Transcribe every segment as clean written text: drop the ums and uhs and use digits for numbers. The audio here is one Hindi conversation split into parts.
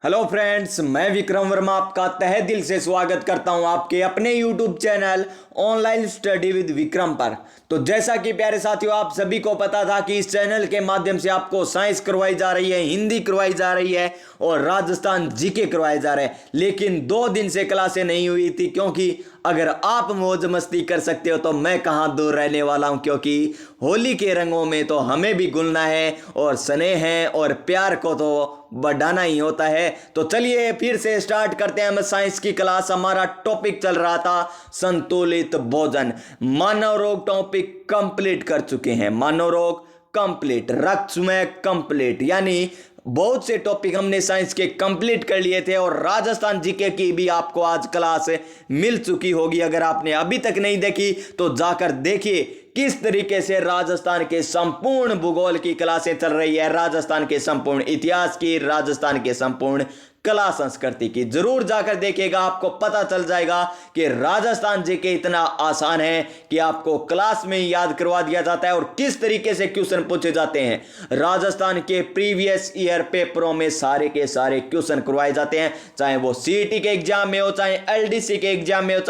हेलो फ्रेंड्स, मैं विक्रम वर्मा आपका तहे दिल से स्वागत करता हूं आपके अपने YouTube channel online study with Vikram पर। तो जैसा कि प्यारे साथियों, आप सभी को पता था कि इस चैनल के माध्यम से आपको साइंस करवाई जा रही है, हिंदी करवाई जा रही है और राजस्थान जीके करवाए जा रहे हैं। लेकिन 2 दिन से क्लासें नहीं हुई थी, क्योंकि अगर आप मौज मस्ती कर सकते हो तो मैं कहाँ दूर रहने वाला हूँ, क्योंकि होली के रंगों में तो हमें भी घुलना है और स्नेह है और प्यार को तो बढ़ाना ही होता है। तो चलिए फिर से स्टार्ट करते हैं हम साइंस की क्लास। हमारा टॉपिक चल रहा था संतुलित भोजन। मानव रोग टॉपिक कंप्लीट कर चुके हैं, मानव रोग कंप्लीट, रक्त में कंप्लीट, यानी बहुत से टॉपिक हमने साइंस के कंप्लीट कर लिए थे और राजस्थान जीके की भी आपको आज क्लास मिल चुकी होगी। अगर आपने अभी तक नहीं देखी तो जाकर देखिए किस तरीके से राजस्थान के संपूर्ण भूगोल की क्लासें चल रही है, राजस्थान के संपूर्ण इतिहास की, राजस्थान के संपूर्ण कला संस्कृति की। जरूर जाकर देखिएगा, आपको पता चल जाएगा कि राजस्थान जीके इतना आसान है कि आपको क्लास में याद करवा दिया जाता है और किस तरीके से क्वेश्चन पूछे जाते हैं। राजस्थान के प्रीवियस ईयर पेपरों में सारे के सारे क्वेश्चन करवाए जाते हैं, चाहे वो सीईटी के एग्जाम में हो, चाहे एलडीसी के एग्जाम में हो,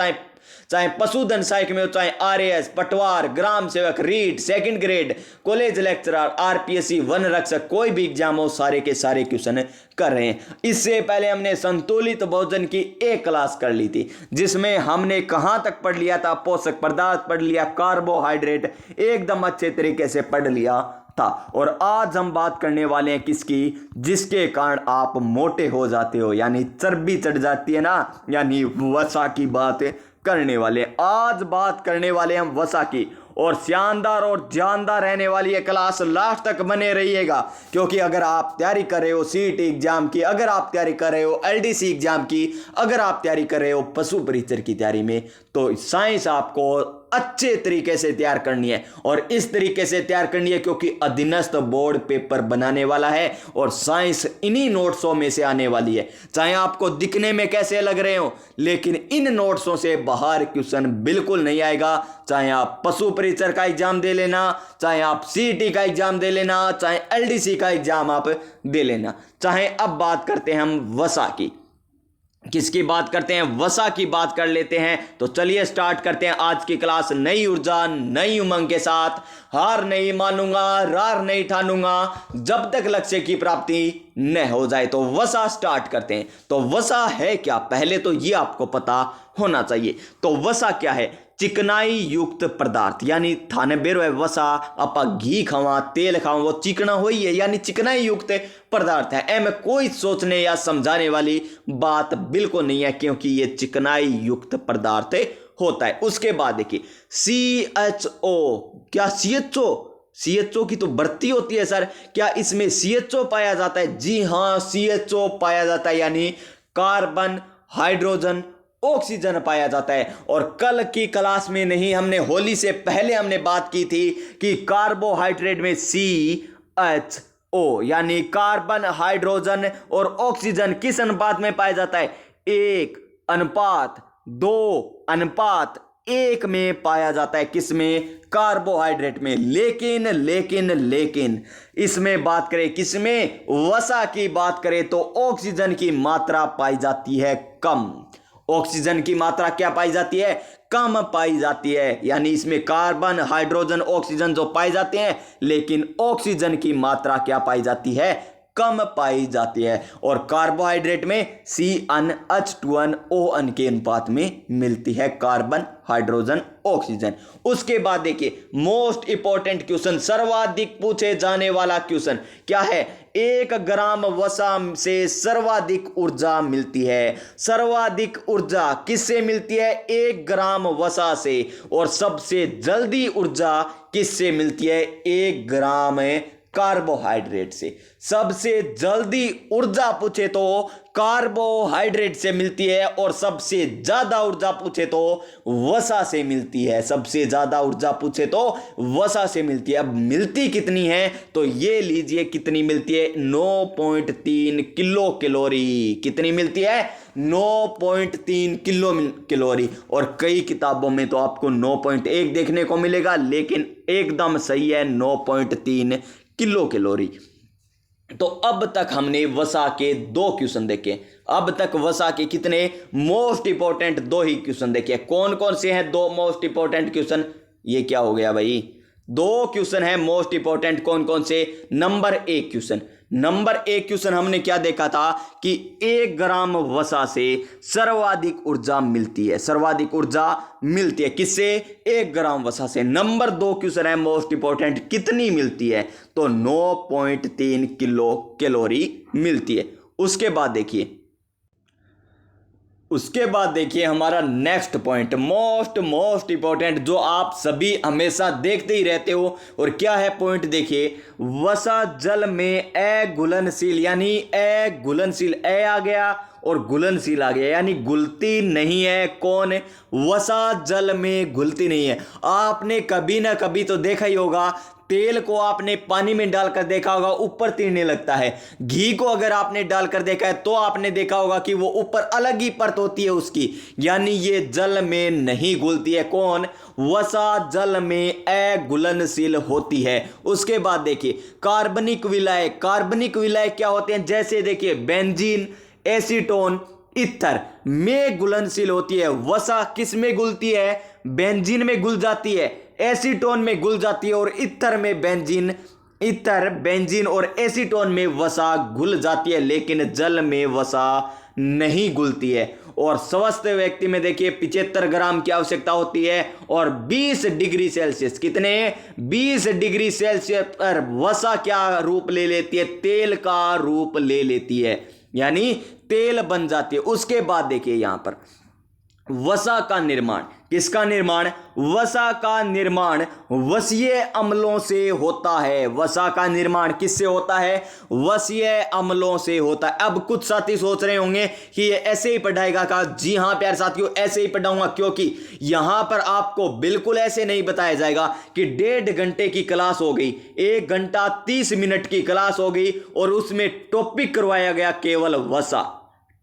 चाहे पशुधन सहायक में हो, चाहे आरएएस, पटवार, ग्राम सेवक, REET, second grade, college lecturer, RPSC, वन रक्षक, कोई भी एग्जाम हो, सारे के सारे क्वेश्चन कर रहे हैं। इससे पहले हमने संतुलित भोजन की एक क्लास कर ली थी, जिसमें हमने कहां तक पढ़ लिया था, पोषक पदार्थ पढ़ लिया, कार्बोहाइड्रेट एकदम अच्छे तरीके से पढ़ लिया था। और आज हम बात करने वाले हैं किसकी, जिसके कारण आप मोटे हो जाते हो, यानी चर्बी चढ़ जाती है ना, यानी वसा की बात करने वाले। आज बात करने वाले हम वसा की, और शानदार और जानदार रहने वाली है क्लास, लास्ट तक बने रहिएगा। क्योंकि अगर आप तैयारी कर रहे हो सीईटी एग्जाम की, अगर आप तैयारी कर रहे हो एलडीसी एग्जाम की, अगर आप तैयारी कर रहे हो पशु परिचर की तैयारी में, तो साइंस आपको अच्छे तरीके से तैयार करनी है। और इस तरीके से तैयार करनी है क्योंकि अधीनस्थ बोर्ड पेपर बनाने वाला है और साइंस इन्हीं नोट्सों में से आने वाली है। चाहे आपको दिखने में कैसे लग रहे हो, लेकिन इन नोट्सों से बाहर क्वेश्चन बिल्कुल नहीं आएगा। चाहे आप पशु परिचर का एग्जाम दे लेना, चाहे आप सीईटी का एग्जाम दे लेना, चाहे एलडीसी का एग्जाम आप दे लेना। चाहे अब बात करते हैं हम वसा की, किसकी बात करते हैं, वसा की बात कर लेते हैं। तो चलिए स्टार्ट करते हैं आज की क्लास नई ऊर्जा नई उमंग के साथ। हार नहीं मानूंगा, रार नहीं ठानूंगा जब तक लक्ष्य की प्राप्ति न हो जाए। तो वसा स्टार्ट करते हैं। तो वसा है क्या, पहले तो ये आपको पता होना चाहिए। तो वसा क्या है, चिकनाई युक्त पदार्थ, यानी थाने बेरो है वसा, अपा घी खावा, तेल खावा, वो चिकना हो ही है, यानी चिकनाई युक्त पदार्थ है। में कोई सोचने या समझाने वाली बात बिल्कुल नहीं है, क्योंकि ये चिकनाई युक्त पदार्थ होता है। उसके बाद देखिए CHO, क्या CHO की तो बढ़ती होती है सर, क्या इसमें CHO पाया जाता है? जी हाँ, CHO पाया जाता है, यानी कार्बन, हाइड्रोजन, ऑक्सीजन पाया जाता है। और कल की क्लास में नहीं, हमने होली से पहले हमने बात की थी कि कार्बोहाइड्रेट में CHO, यानी कार्बन, हाइड्रोजन और ऑक्सीजन किस अनुपात में पाया जाता है? 1:2:1 में पाया जाता है। किसमें? कार्बोहाइड्रेट में। लेकिन इसमें बात करें, किसमें? वसा की बात करें तो ऑक्सीजन की मात्रा पाई जाती है कम। ऑक्सीजन की मात्रा क्या पाई जाती है? कम पाई जाती है। यानी इसमें कार्बन, हाइड्रोजन, ऑक्सीजन जो पाए जाते हैं, लेकिन ऑक्सीजन की मात्रा क्या पाई जाती है? कम पाई जाती है। और कार्बोहाइड्रेट में CnH2nOn के अनुपात में मिलती है, कार्बन, हाइड्रोजन, ऑक्सीजन। उसके बाद देखिए मोस्ट इंपॉर्टेंट क्वेश्चन, सर्वाधिक पूछे जाने वाला क्वेश्चन क्या है? 1 ग्राम वसा से सर्वाधिक ऊर्जा मिलती है। सर्वाधिक ऊर्जा किससे मिलती है? 1 ग्राम वसा से। और सबसे जल्दी ऊर्जा किससे मिलती है? 1 ग्राम कार्बोहाइड्रेट से। सबसे जल्दी ऊर्जा पूछे तो कार्बोहाइड्रेट से मिलती है, और सबसे ज्यादा ऊर्जा पूछे तो वसा से मिलती है। सबसे ज्यादा ऊर्जा पूछे तो वसा से मिलती है। अब मिलती कितनी है तो ये लीजिए कितनी मिलती है, 9.3 किलो कैलोरी। कितनी मिलती है? 9.3 किलो कैलोरी। और कई किताबों में तो आपको 9.1 देखने को मिलेगा, लेकिन एकदम सही है 9.3 किलो कैलोरी। तो अब तक हमने वसा के 2 क्वेश्चन देखे। अब तक वसा के कितने मोस्ट इंपॉर्टेंट 2 ही क्वेश्चन देखे। कौन कौन से हैं 2 मोस्ट इंपॉर्टेंट क्वेश्चन? ये क्या हो गया भाई, 2 क्वेश्चन है मोस्ट इंपॉर्टेंट। कौन कौन से? नंबर 1 क्वेश्चन, नंबर 1 क्वेश्चन हमने क्या देखा था कि 1 ग्राम वसा से सर्वाधिक ऊर्जा मिलती है। सर्वाधिक ऊर्जा मिलती है किससे? 1 ग्राम वसा से। नंबर 2 क्वेश्चन है मोस्ट इंपॉर्टेंट, कितनी मिलती है? तो 9.3 किलो कैलोरी मिलती है। उसके बाद देखिए हमारा नेक्स्ट पॉइंट, मोस्ट इंपॉर्टेंट, जो आप सभी हमेशा देखते ही रहते हो। और क्या है पॉइंट? देखिए, वसा जल में अघुलनशील, यानी अघुलनशील, आ गया और घुलनशील आ गया, यानी घुलती नहीं है। कौन? वसा जल में घुलती नहीं है। आपने कभी ना कभी तो देखा ही होगा, तेल को आपने पानी में डालकर देखा होगा ऊपर तीरने लगता है। घी को अगर आपने डालकर देखा है तो आपने देखा होगा कि वो ऊपर अलग ही परत होती है उसकी, यानी ये जल में नहीं घुलती है। कौन? वसा जल में अघुलनशील होती है। उसके बाद देखिए कार्बनिक विलय। कार्बनिक विलय क्या होते हैं? जैसे देखिए बेंजीन, एसीटोन, ईथर में घुलनशील होती है। वसा किस में घुलती है? बेंजीन में घुल जाती है, एसीटोन में घुल जाती है, और ईथर में बेंजीन और एसीटोन में वसा घुल जाती है, लेकिन जल में वसा नहीं घुलती है। और स्वस्थ व्यक्ति में देखिए 75 ग्राम की आवश्यकता होती है, और 20 डिग्री सेल्सियस, कितने? 20 डिग्री सेल्सियस पर वसा क्या रूप ले लेती है? तेल का रूप ले लेती है, यानी तेल बन जाती है। उसके बाद देखिए यहां पर वसा का निर्माण, किसका निर्माण? वसा का निर्माण वसीय अम्लों से होता है। वसा का निर्माण किससे होता है? वसीय अम्लों से होता है। अब कुछ साथी सोच रहे होंगे कि ये ऐसे ही पढ़ाएगा का? जी हां प्यारे साथियों, ऐसे ही पढ़ाऊंगा, क्योंकि यहां पर आपको बिल्कुल ऐसे नहीं बताया जाएगा कि 1.5 घंटे की क्लास हो गई, 1 घंटा 30 मिनट की क्लास हो गई और उसमें टॉपिक करवाया गया केवल वसा।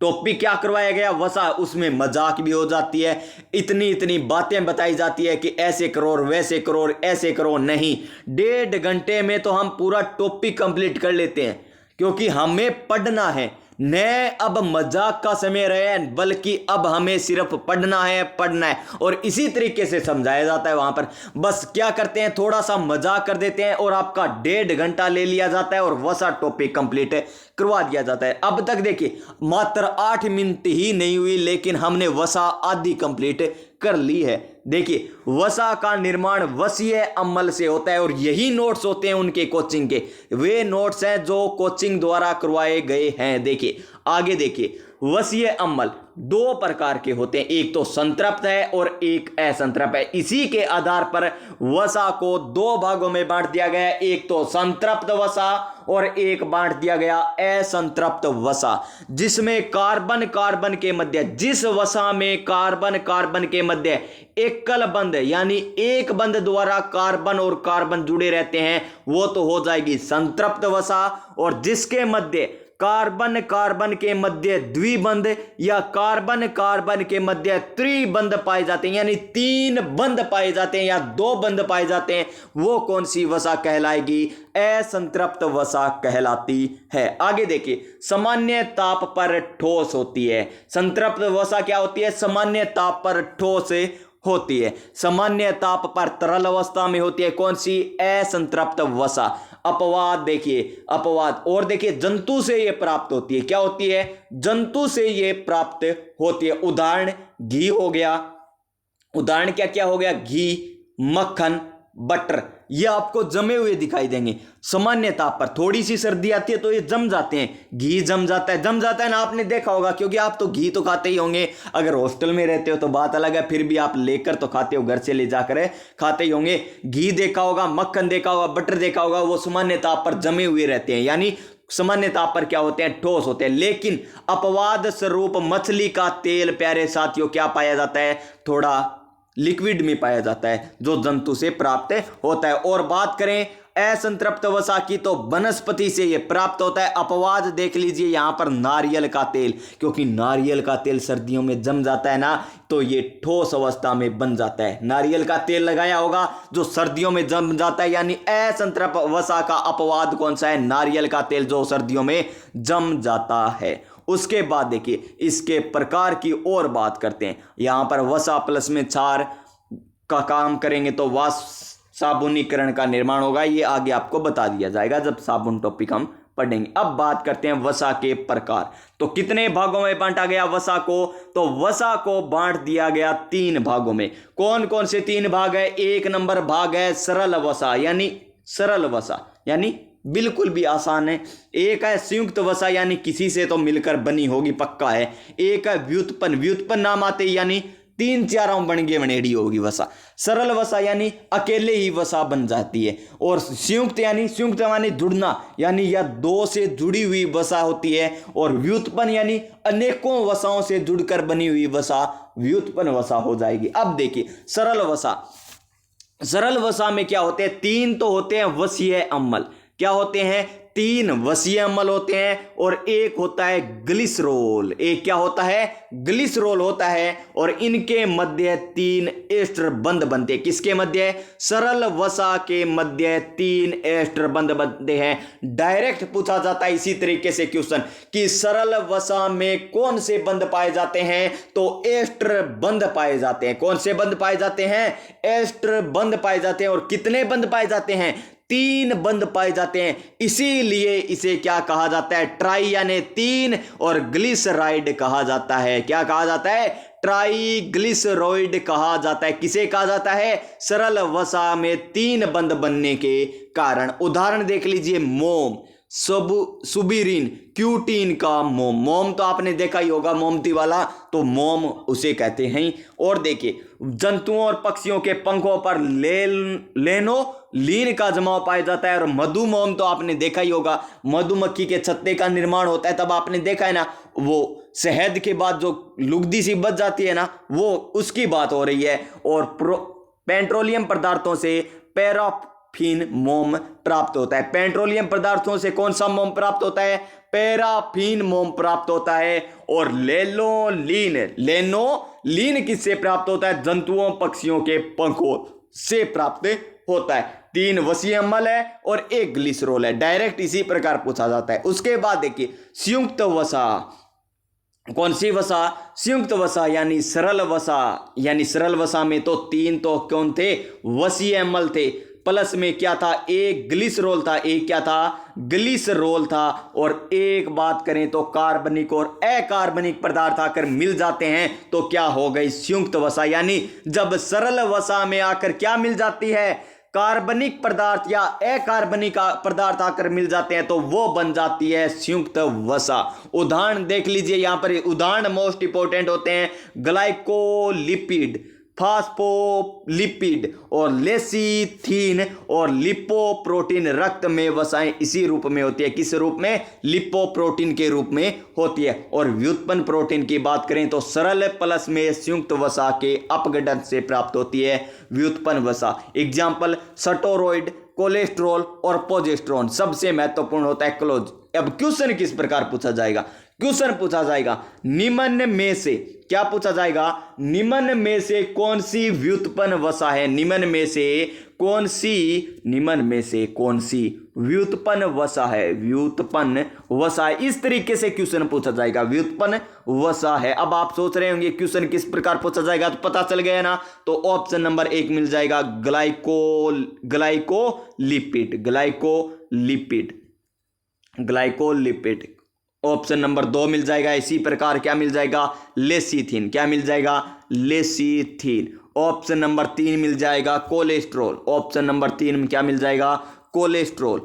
टॉपिक क्या करवाया गया? वसा। उसमें मजाक भी हो जाती है, इतनी बातें बताई जाती है कि ऐसे करो और वैसे करो और ऐसे करो। नहीं, 1.5 घंटे में तो हम पूरा टॉपिक कंप्लीट कर लेते हैं, क्योंकि हमें पढ़ना है। न अब मजाक का समय रहे, बल्कि अब हमें सिर्फ पढ़ना है। और इसी तरीके से समझाया जाता है वहां पर। बस क्या करते हैं, थोड़ा सा मजाक कर देते हैं और आपका 1.5 घंटा ले लिया जाता है और वसा टॉपिक कंप्लीट करवा दिया जाता है। अब तक देखिए मात्र 8 मिनट ही नहीं हुई, लेकिन हमने वसा आधी कंप्लीट कर ली है। देखिए वसा का निर्माण वसीय अम्ल से होता है, और यही नोट्स होते हैं उनके कोचिंग के। वे नोट्स हैं जो कोचिंग द्वारा करवाए गए हैं। देखिए आगे देखिए, वसीय अम्ल 2 प्रकार के होते हैं, एक तो संतृप्त है और एक असंतृप्त है। इसी के आधार पर वसा को 2 भागों में बांट दिया गया है, एक तो संतृप्त वसा और एक बांट दिया गया असंतृप्त वसा, जिसमें कार्बन कार्बन के मध्य, जिस वसा में कार्बन कार्बन के मध्य एकल बंध, यानी एक बंध द्वारा कार्बन और कार्बन जुड़े रहते हैं, वो तो हो जाएगी संतृप्त वसा। और जिसके मध्य कार्बन कार्बन के मध्य द्विबंध या कार्बन कार्बन के मध्य त्रिबंध पाए जाते हैं, यानी 3 बंध पाए जाते हैं या 2 बंध पाए जाते हैं, वो कौन सी वसा कहलाएगी? असंतृप्त वसा कहलाती है। आगे देखिए, सामान्य ताप पर ठोस होती है। संतृप्त वसा क्या होती है? सामान्य ताप पर ठोस होती है। सामान्य ताप पर तरल अवस्था में होती है। कौन सी? असंतृप्त वसा। अपवाद देखिए, अपवाद और देखिए, जंतु से यह प्राप्त होती है। क्या होती है? जंतु से यह प्राप्त होती है। उदाहरण घी हो गया, उदाहरण क्या क्या हो गया? घी, मक्खन, बटर, ये आपको जमे हुए दिखाई देंगे। सामान्य ताप पर थोड़ी सी सर्दी आती है तो ये जम जाते हैं। घी जम जाता है ना, आपने देखा होगा, क्योंकि आप तो घी तो खाते ही होंगे। अगर हॉस्टल में रहते हो तो बात अलग है, फिर भी आप लेकर तो खाते हो, घर से ले जाकर खाते ही होंगे। घी देखा होगा, मक्खन देखा होगा, बटर देखा होगा, वो सामान्य ताप पर जमे हुए रहते हैं, यानी सामान्य ताप पर क्या होते हैं? ठोस होते हैं। लेकिन अपवाद स्वरूप मछली का तेल प्यारे साथियों क्या पाया जाता है? थोड़ा लिक्विड में पाया जाता है, जो जंतु से प्राप्त होता है। और बात करें असंतृप्त वसा की तो वनस्पति से ये प्राप्त होता है। अपवाद देख लीजिए यहां पर नारियल का तेल, क्योंकि नारियल का तेल सर्दियों में जम जाता है ना, तो ये ठोस अवस्था में बन जाता है। नारियल का तेल लगाया होगा जो सर्दियों में जम जाता है, यानी असंतृप्त वसा का अपवाद कौन सा है? नारियल का तेल जो सर्दियों में जम जाता है। उसके बाद देखिए इसके प्रकार की और बात करते हैं। यहां पर वसा प्लस में क्षार का काम करेंगे तो साबुनीकरण का निर्माण होगा। ये आगे आपको बता दिया जाएगा जब साबुन टॉपिक हम पढ़ेंगे। अब बात करते हैं वसा के प्रकार। तो कितने भागों में बांटा गया वसा को? तो वसा को बांट दिया गया 3 भागों में। कौन कौन से 3 भाग है? 1 नंबर भाग है सरल वसा, यानी सरल वसा यानी बिल्कुल भी आसान है। एक है संयुक्त वसा, यानी किसी से तो मिलकर बनी होगी, पक्का है। एक है व्युत्पन्न, व्युत्पन्न नाम आते ही यानी 3-4 बनेड़ी होगी वसा। सरल वसा यानी अकेले ही वसा बन जाती है। और संयुक्त यानी जुड़ना, यानी यह 2 से जुड़ी हुई वसा होती है। और व्युत्पन्न यानी अनेकों वसाओं से जुड़कर बनी हुई वसा व्युत्पन्न वसा हो जाएगी। अब देखिए सरल वसा में क्या होते हैं? 3 तो होते हैं वसीय अम्ल। क्या होते हैं? 3 वसीय अम्ल होते हैं और एक होता है ग्लिसरोल। एक क्या होता है? ग्लिसरोल होता है। और इनके मध्य 3 एस्टर बंध बनते हैं। किसके मध्य? सरल वसा के मध्य 3 एस्टर बंध बनते हैं। डायरेक्ट पूछा जाता है इसी तरीके से क्वेश्चन कि सरल वसा में कौन से बंध पाए जाते हैं? तो एस्टर बंध पाए जाते हैं। कौन से बंध पाए जाते हैं? एस्टर बंध पाए जाते हैं। और कितने बंध पाए जाते हैं? 3 बंध पाए जाते हैं। इसीलिए इसे क्या कहा जाता है? ट्राई यानी 3 और ग्लिसराइड कहा जाता है। क्या कहा जाता है? ट्राइग्लिसराइड कहा जाता है। किसे कहा जाता है? सरल वसा में 3 बंध बनने के कारण। उदाहरण देख लीजिए, मोम, सुबिरीन, क्यूटीन का मोम तो आपने देखा ही होगा, मोमती वाला, तो मोम उसे कहते हैं। और देखिए जंतुओं और पक्षियों के पंखों पर लेनोलीन का जमाव पाया जाता है। और मधुमोम तो आपने देखा ही होगा, मधुमक्खी के छत्ते का निर्माण होता है, तब आपने देखा है ना, वो शहद के बाद जो लुगदी सी बच जाती है ना, वो उसकी बात हो रही है। और पेट्रोलियम पदार्थों से पैराफिन मोम प्राप्त होता है। पेट्रोलियम पदार्थों से कौन सा मोम प्राप्त होता है? पैराफिन मोम प्राप्त होता है। और लेनोलीन किससे प्राप्त होता है? जंतुओं पक्षियों के पंखों से प्राप्त होता है। 3 वसीय अम्ल है और 1 ग्लिसरोल है। डायरेक्ट इसी प्रकार पूछा जाता है। उसके बाद देखिए संयुक्त वसा। कौन सी वसा? संयुक्त वसा यानी सरल वसा। यानी सरल वसा में तो 3 तो कौन थे? वसीय अम्ल थे। प्लस में क्या था? 1 ग्लिसरोल था। एक क्या था? ग्लिसरोल था। और एक बात करें तो कार्बनिक और अकार्बनिक पदार्थ आकर मिल जाते हैं तो क्या हो गई? संयुक्त वसा। यानी जब सरल वसा में आकर क्या मिल जाती है? कार्बनिक पदार्थ या अकार्बनिक पदार्थ आकर मिल जाते हैं तो वो बन जाती है संयुक्त वसा। उदाहरण देख लीजिए, यहां पर उदाहरण मोस्ट इंपोर्टेंट होते हैं। ग्लाइकोलिपिड, फास्फोलिपिड और लेसिथिन और लिपोप्रोटीन। रक्त में वसाएं इसी रूप में होती है। किस रूप में? लिपोप्रोटीन के रूप में होती है। और व्युत्पन्न प्रोटीन की बात करें तो सरल प्लस में संयुक्त वसा के अपघटन से प्राप्त होती है व्युत्पन्न वसा। एग्जाम्पल स्टेरॉइड, कोलेस्ट्रॉल और प्रोजेस्टेरोन। सबसे महत्वपूर्ण होता है क्लोज। अब क्वेश्चन किस प्रकार पूछा जाएगा? क्वेश्चन पूछा जाएगा निम्न में से, क्या पूछा जाएगा? निम्न में से कौन सी व्युत्पन्न वसा है? निम्न में से कौन सी व्युत्पन्न वसा है? व्युत्पन्न वसा है। इस तरीके से क्वेश्चन पूछा जाएगा, व्युत्पन्न वसा है। अब आप सोच रहे होंगे क्वेश्चन किस प्रकार पूछा जाएगा, तो पता चल गया ना। तो ऑप्शन नंबर 1 मिल जाएगा ग्लाइकोलिपिड। ऑप्शन नंबर 2 मिल जाएगा इसी प्रकार, क्या मिल जाएगा? लेसिथिन। क्या मिल जाएगा? लेसिथिन। ऑप्शन नंबर 3 मिल जाएगा कोलेस्ट्रॉल। ऑप्शन नंबर 3 में क्या मिल जाएगा? कोलेस्ट्रॉल।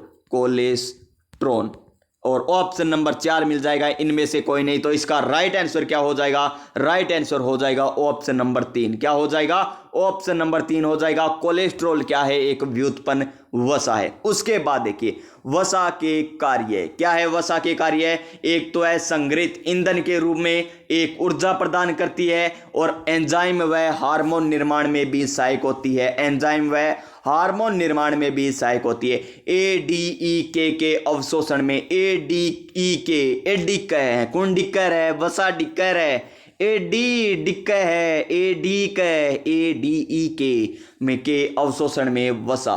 और ऑप्शन नंबर 4 मिल जाएगा इनमें से कोई नहीं। तो इसका राइट आंसर क्या हो जाएगा? राइट आंसर हो जाएगा ऑप्शन नंबर 3। क्या हो जाएगा? ऑप्शन नंबर 3 हो जाएगा। कोलेस्ट्रॉल क्या है? एक व्युत्पन्न वसा है। उसके बाद देखिए वसा के कार्य। क्या है वसा के कार्य? एक तो है संग्रहित ईंधन के रूप में, एक ऊर्जा प्रदान करती है और एंजाइम व हार्मोन निर्माण में भी सहायक होती है। एंजाइम व हार्मोन निर्माण में भी सहायक होती है। ADEK के अवशोषण में ADEK एडिक है, कुंडिकर है, वसा डिकर है, एडिक है, एडिक है, ADEK में के अवशोषण में वसा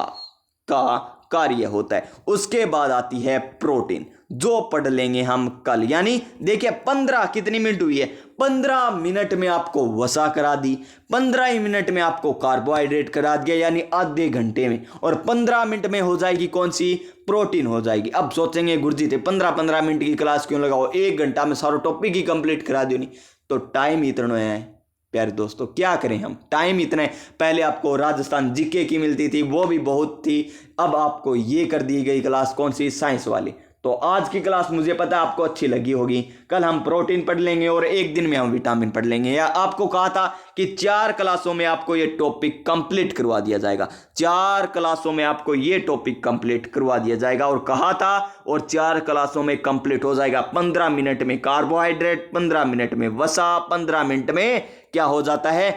का कार्य होता है। उसके बाद आती है प्रोटीन, जो पढ़ लेंगे हम कल। यानी देखिए 15 कितनी मिनट हुई है, 15 मिनट में आपको वसा करा दी, 15 ही मिनट में आपको कार्बोहाइड्रेट करा दिया, यानी आधे घंटे में, और 15 मिनट में हो जाएगी कौन सी, प्रोटीन हो जाएगी। अब सोचेंगे गुरुजी थे 15-15 मिनट की क्लास क्यों लगाओ, 1 घंटा में सारा टॉपिक ही कंप्लीट करा दियो। नहीं तो टाइम इतना है प्यारे दोस्तों, क्या करें हम, टाइम इतने। पहले आपको राजस्थान जीके की मिलती थी, वो भी बहुत थी, अब आपको ये कर दी गई क्लास कौन सी, साइंस वाली। तो आज की क्लास मुझे पता है आपको अच्छी लगी होगी। कल हम प्रोटीन पढ़ लेंगे और एक दिन में हम विटामिन पढ़ लेंगे। या आपको कहा था कि 4 क्लासों में आपको ये टॉपिक कंप्लीट करवा दिया जाएगा, 4 क्लासों में आपको ये टॉपिक कंप्लीट करवा दिया जाएगा, और कहा था, और 4 क्लासों में कंप्लीट हो जाएगा। 15 मिनट में कार्बोहाइड्रेट, 15 मिनट में वसा, 15 मिनट में क्या हो जाता है,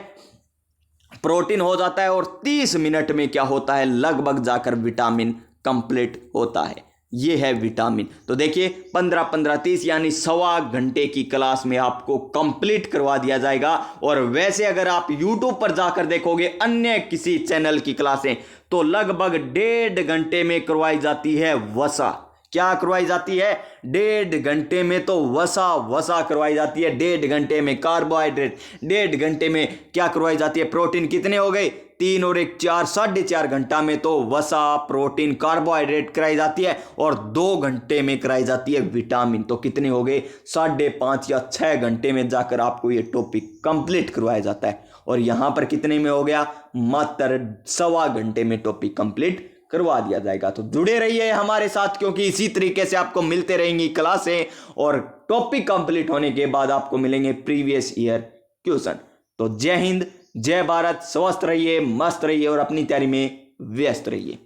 प्रोटीन हो जाता है, और 30 मिनट में क्या होता है, लगभग जाकर विटामिन कंप्लीट होता है। ये है विटामिन। तो देखिए 15-15 30 यानी सवा घंटे की क्लास में आपको कंप्लीट करवा दिया जाएगा। और वैसे अगर आप YouTube पर जाकर देखोगे अन्य किसी चैनल की क्लासें, तो लगभग 1.5 घंटे में करवाई जाती है वसा। क्या करवाई जाती है, 1.5 घंटे में तो वसा करवाई जाती है, 1.5 घंटे में कार्बोहाइड्रेट, 1.5 घंटे में क्या करवाई जाती है, प्रोटीन। कितने हो गए, 3 और 1 4, 4.5 घंटा में तो वसा, प्रोटीन, कार्बोहाइड्रेट कराई जाती है, और 2 घंटे में कराई जाती है विटामिन। तो कितने हो गए, 5.5 या 6 घंटे में जाकर आपको ये टॉपिक कंप्लीट करवाया जाता है। और यहां पर कितने में हो गया, मात्र सवा घंटे में टॉपिक कंप्लीट करवा दिया जाएगा। तो जुड़े रहिए हमारे साथ, क्योंकि इसी तरीके से आपको मिलते रहेंगी क्लासें, और टॉपिक कंप्लीट होने के बाद आपको मिलेंगे प्रीवियस ईयर क्वेश्चन। तो जय हिंद, जय भारत, स्वस्थ रहिए, मस्त रहिए और अपनी तैयारी में व्यस्त रहिए।